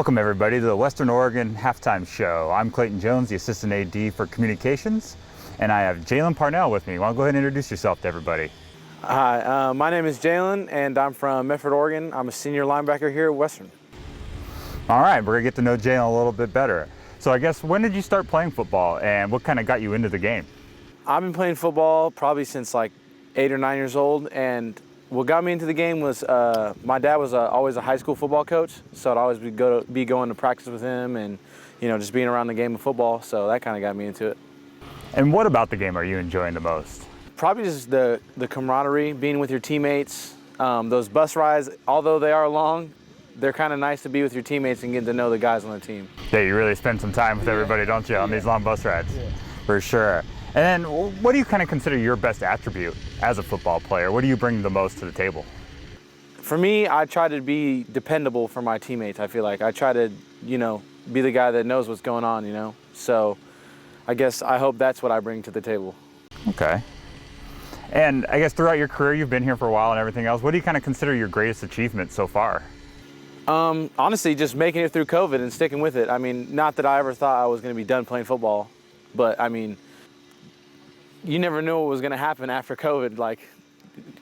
Welcome everybody to the Western Oregon Halftime Show. I'm Clayton Jones, the Assistant AD for Communications, and I have Jalen Parnell with me. You want to go ahead and introduce yourself to everybody? Hi, my name is Jalen, and I'm from Medford, Oregon. I'm a senior linebacker here at Western. All right, we're going to get to know Jalen a little bit better. So I guess, when did you start playing football, and what kind of got you into the game? I've been playing football probably since like 8 or 9 years old, and what got me into the game was my dad was always a high school football coach, so I'd always be going to practice with him and, you know, just being around the game of football, so that kind of got me into it. And what about the game are you enjoying the most? Probably just the camaraderie, being with your teammates. Those bus rides, although they are long, they're kind of nice to be with your teammates and get to know the guys on the team. Yeah, you really spend some time with everybody, don't you, on these long bus rides? Yeah. For sure. And then, what do you kind of consider your best attribute as a football player? What do you bring the most to the table? For me, I try to be dependable for my teammates, I feel like. I try to, you know, be the guy that knows what's going on, you know? So I hope that's what I bring to the table. Okay. And I guess throughout your career, you've been here for a while and everything else. What do you kind of consider your greatest achievement so far? Honestly, just making it through COVID and sticking with it. I mean, not that I ever thought I was going to be done playing football, but I mean, you never knew what was going to happen after COVID, like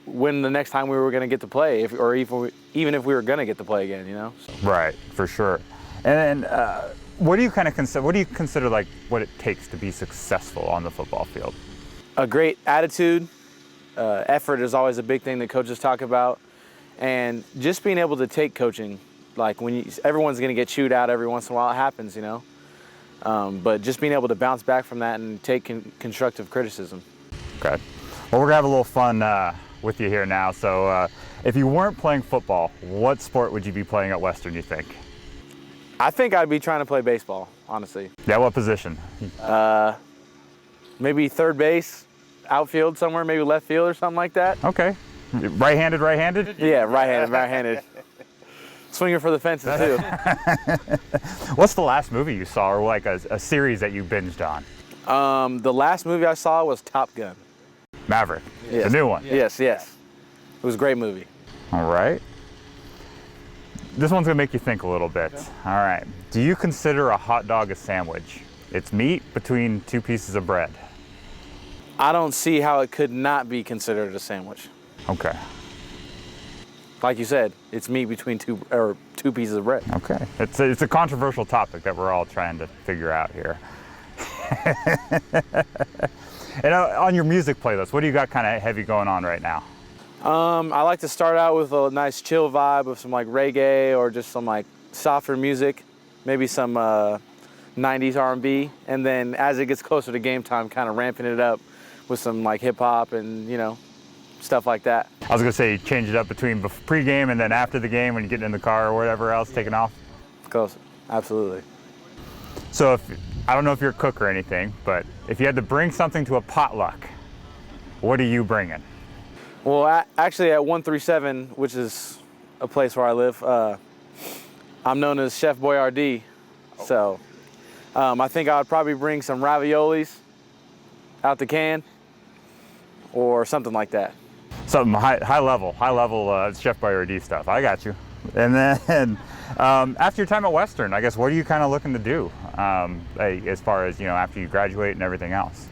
when the next time we were going to get to play, even if we were going to get to play again, you know? So. Right, for sure. And then, what do you kind of consider? What do you consider like what it takes to be successful on the football field? A great attitude, effort is always a big thing that coaches talk about, and just being able to take coaching. Like everyone's going to get chewed out every once in a while, it happens, you know. But just being able to bounce back from that and take constructive criticism. Okay. Well, we're gonna have a little fun with you here now. So, if you weren't playing football, what sport would you be playing at Western, you think? I think I'd be trying to play baseball, honestly. Yeah, what position? Maybe third base, outfield somewhere, maybe left field or something like that. Okay. Right-handed, right-handed? Yeah, right-handed, right-handed. Swinger for the fences, too. What's the last movie you saw, or like a series that you binged on? The last movie I saw was Top Gun. Maverick, yes. The new one. Yes. It was a great movie. All right. This one's gonna make you think a little bit. Okay. All right. Do you consider a hot dog a sandwich? It's meat between two pieces of bread. I don't see how it could not be considered a sandwich. Okay. Like you said, it's meat between two pieces of bread. Okay. It's a controversial topic that we're all trying to figure out here. And on your music playlist, what do you got kind of heavy going on right now? I like to start out with a nice chill vibe of some like reggae or just some like softer music, maybe some 90s R&B, and then as it gets closer to game time, kind of ramping it up with some like hip hop and, you know, stuff like that. I was gonna say change it up between pre-game and then after the game when you get in the car or whatever else, taking off. Close, absolutely. So I don't know if you're a cook or anything, but if you had to bring something to a potluck, what are you bringing? Well, actually at 137, which is a place where I live, I'm known as Chef Boyardee. So I think I would probably bring some raviolis out the can or something like that. Something high level Chef Boyardee stuff. I got you. And then after your time at Western, I guess, what are you kind of looking to do as far as, you know, after you graduate and everything else?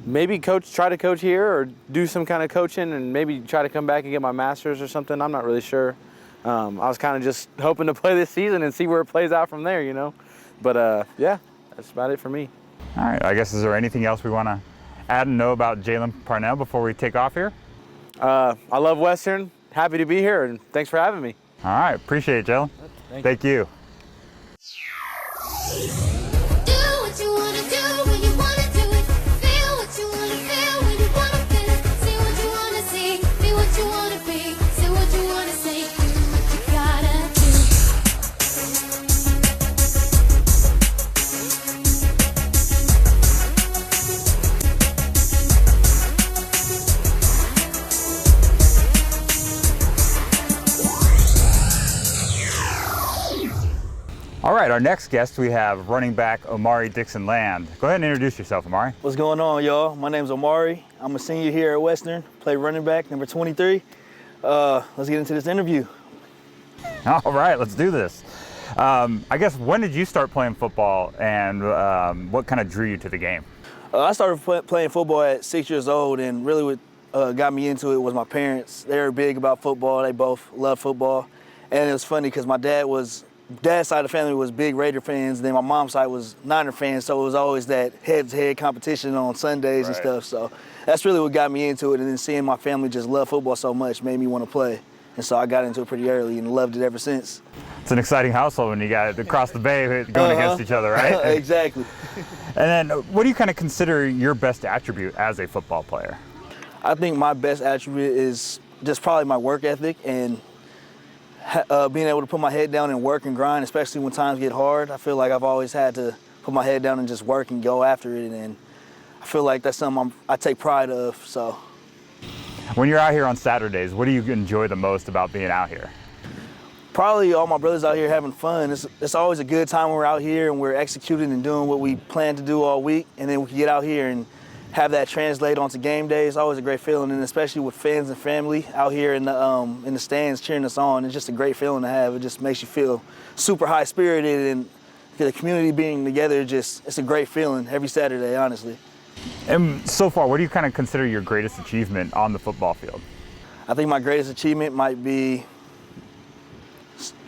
Maybe try to coach here or do some kind of coaching and maybe try to come back and get my master's or something. I'm not really sure. I was kind of just hoping to play this season and see where it plays out from there, you know. But yeah, that's about it for me. All right. I guess, is there anything else we want to add and know about Jalen Parnell before we take off here? I love Western. Happy to be here, and thanks for having me. All right. Appreciate it, Jalen. Thank you. All right, our next guest, we have running back Omari Dixon-Land. Go ahead and introduce yourself, Omari. What's going on, y'all? My name's Omari. I'm a senior here at Western, play running back, number 23. Let's get into this interview. All right, let's do this. I guess, when did you start playing football, and what kind of drew you to the game? I started playing football at 6 years old, and really what got me into it was my parents. They were big about football. They both loved football. And it was funny because my dad's side of the family was big Raider fans, and then my mom's side was Niner fans, so it was always that head-to-head competition on Sundays and stuff. So that's really what got me into it, and then seeing my family just love football so much made me want to play. And so I got into it pretty early and loved it ever since. It's an exciting household when you got across the bay going against each other, right? Exactly. And then what do you kind of consider your best attribute as a football player? I think my best attribute is just probably my work ethic and being able to put my head down and work and grind, especially when times get hard. I feel like I've always had to put my head down and just work and go after it, and I feel like that's something I take pride of. So, when you're out here on Saturdays, what do you enjoy the most about being out here? probably all my brothers out here having fun. It's always a good time when we're out here and we're executing and doing what we plan to do all week, and then we can get out here and have that translate onto game day. It's always a great feeling, and especially with fans and family out here in the stands cheering us on. It's just a great feeling to have. It just makes you feel super high spirited, and the community being together, it's a great feeling every Saturday, honestly. And so far, what do you kind of consider your greatest achievement on the football field? I think my greatest achievement might be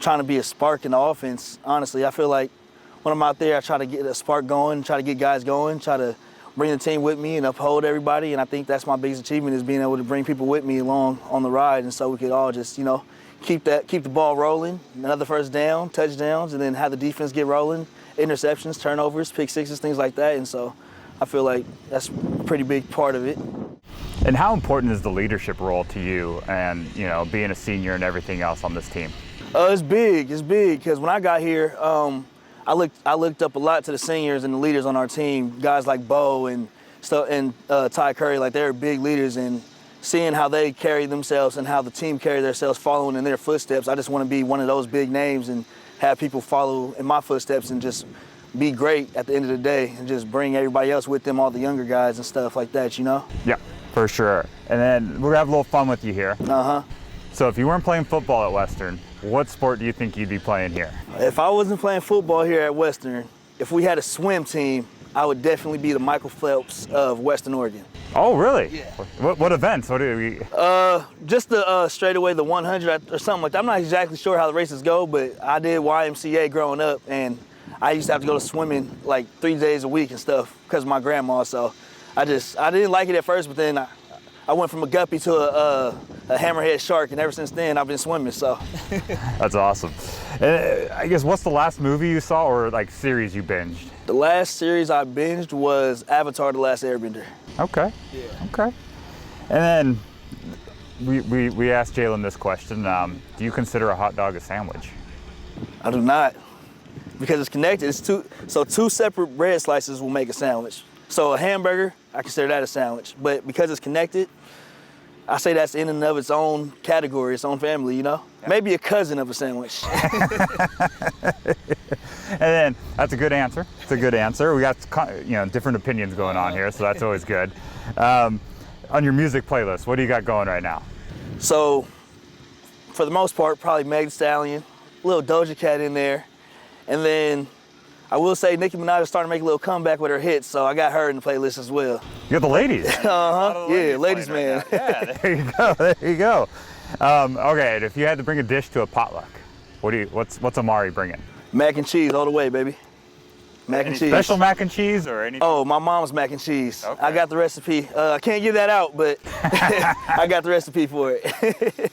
trying to be a spark in the offense. Honestly, I feel like when I'm out there, I try to get a spark going, try to get guys going, try to bring the team with me and uphold everybody. And I think that's my biggest achievement, is being able to bring people with me along on the ride, and so we could all just, keep the ball rolling, another first down, touchdowns, and then have the defense get rolling, interceptions, turnovers, pick sixes, things like that. And so I feel like that's a pretty big part of it. And how important is the leadership role to you, and being a senior and everything else on this team? It's big, because when I got here, I looked up a lot to the seniors and the leaders on our team, guys like Bo and Ty Curry. Like, they're big leaders, and seeing how they carry themselves and how the team carry themselves, following in their footsteps. I just want to be one of those big names and have people follow in my footsteps and just be great at the end of the day, and just bring everybody else with them, all the younger guys and stuff like that, Yeah, for sure. And then we're gonna have a little fun with you here. So if you weren't playing football at Western, what sport do you think you'd be playing here? If I wasn't playing football here at Western, if we had a swim team, I would definitely be the Michael Phelps of Western Oregon. Oh, really? Yeah. What events? What do we? Just the straightaway, the 100 or something like that. I'm not exactly sure how the races go, but I did YMCA growing up, and I used to have to go to swimming like 3 days a week and stuff because of my grandma. So I didn't like it at first, but then I went from a guppy to a hammerhead shark, and ever since then I've been swimming. So That's awesome. And I guess, what's the last movie you saw or series you binged? the last series I binged was Avatar: The Last Airbender. Okay. Yeah. Okay. And then we asked Jalen this question. Do you consider a hot dog a sandwich? I do not, because it's connected. It's two separate bread slices will make a sandwich. So a hamburger, I consider that a sandwich, but because it's connected, I say that's in and of its own category, its own family, Yeah. Maybe a cousin of a sandwich. And then that's a good answer. It's a good answer. We got different opinions going on here, so that's always good. On your music playlist, what do you got going right now? So for the most part, probably Meg Thee Stallion, a little Doja Cat in there, and then I will say Nicki Minaj is starting to make a little comeback with her hits, so I got her in the playlist as well. You got the ladies. Yeah, ladies man. Right, yeah, there you go. There you go. Okay, and if you had to bring a dish to a potluck, what's Amari bringing? Mac and cheese all the way, baby. Mac and cheese. Special mac and cheese or anything? Oh, my mom's mac and cheese. Okay. I got the recipe. I can't give that out, but I got the recipe for it.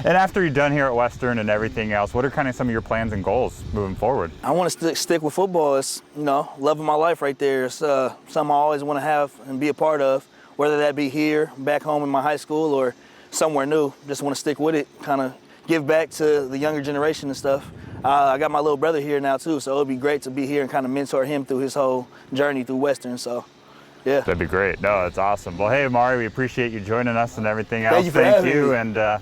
And after you're done here at Western and everything else, what are kind of some of your plans and goals moving forward? I want to stick with football. It's, love of my life right there. It's something I always want to have and be a part of, whether that be here, back home in my high school, or somewhere new. Just want to stick with it, kind of give back to the younger generation and stuff. I got my little brother here now too, so it'd be great to be here and kind of mentor him through his whole journey through Western. So, yeah. That'd be great. No, that's awesome. Well, hey, Amari, we appreciate you joining us and everything else. Thank you for having me. And yeah.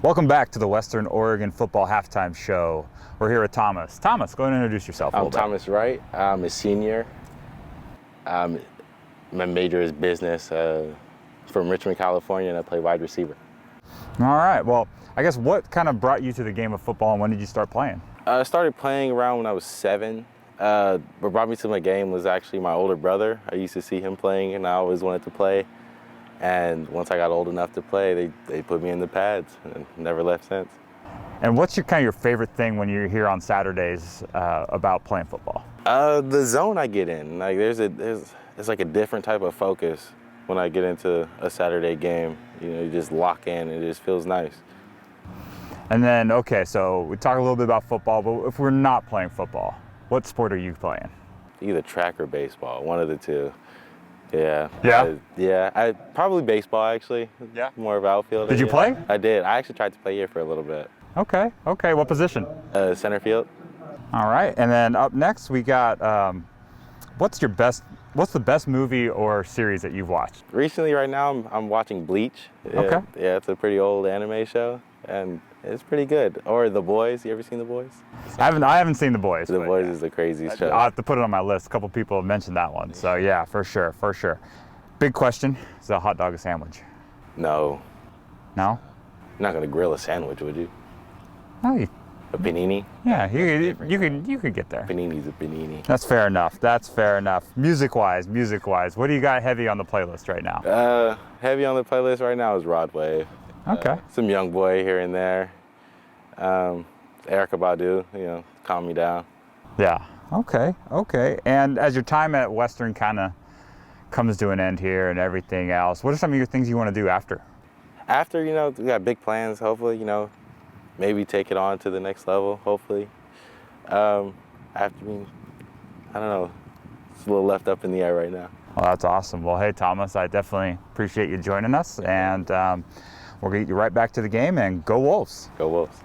Welcome Welcome back to the Western Oregon Football Halftime Show. We're here with Thomas. Thomas, go ahead and introduce yourself a I'm little bit. Thomas Wright. I'm a senior. My major is business from Richmond, California, and I play wide receiver. All right. Well, I guess what kind of brought you to the game of football, and when did you start playing? I started playing around when I was 7. What brought me to my game was actually my older brother. I used to see him playing, and I always wanted to play. And once I got old enough to play, they put me in the pads, and never left since. And what's your favorite thing when you're here on Saturdays about playing football? The zone I get in, like it's like a different type of focus when I get into a Saturday game. You know, you just lock in, and it just feels nice. And then, okay, so we talk a little bit about football, but if we're not playing football, what sport are you playing? Either track or baseball, one of the two. Yeah. Yeah? I probably baseball actually. Yeah. More of outfield. Did you play? I did. I actually tried to play here for a little bit. Okay, what position? Center field. All right, and then up next we got, what's the best movie or series that you've watched? Recently, right now, I'm watching Bleach. Yeah, Okay. Yeah, it's a pretty old anime show, and it's pretty good. Or The Boys. You ever seen The Boys? I haven't seen The Boys. The but Boys yeah. is the craziest show. I'll have to put it on my list. A couple people have mentioned that one, so yeah, for sure. Big question, is a hot dog a sandwich? No, No? you're not gonna grill a sandwich, would you? No, A panini? yeah, you could get there. Panini's a panini. That's fair enough. Music-wise, what do you got heavy on the playlist right now? Heavy on the playlist right now is Rod Wave. Okay. Some Young Boy here and there. Erykah Badu, calm me down. Yeah, okay. And as your time at Western kind of comes to an end here and everything else, what are some of your things you want to do after? After, we got big plans, hopefully, maybe take it on to the next level, hopefully. I don't know, it's a little left up in the air right now. Well, that's awesome. Well, hey, Thomas, I definitely appreciate you joining us, and we'll get you right back to the game, and go Wolves. Go Wolves.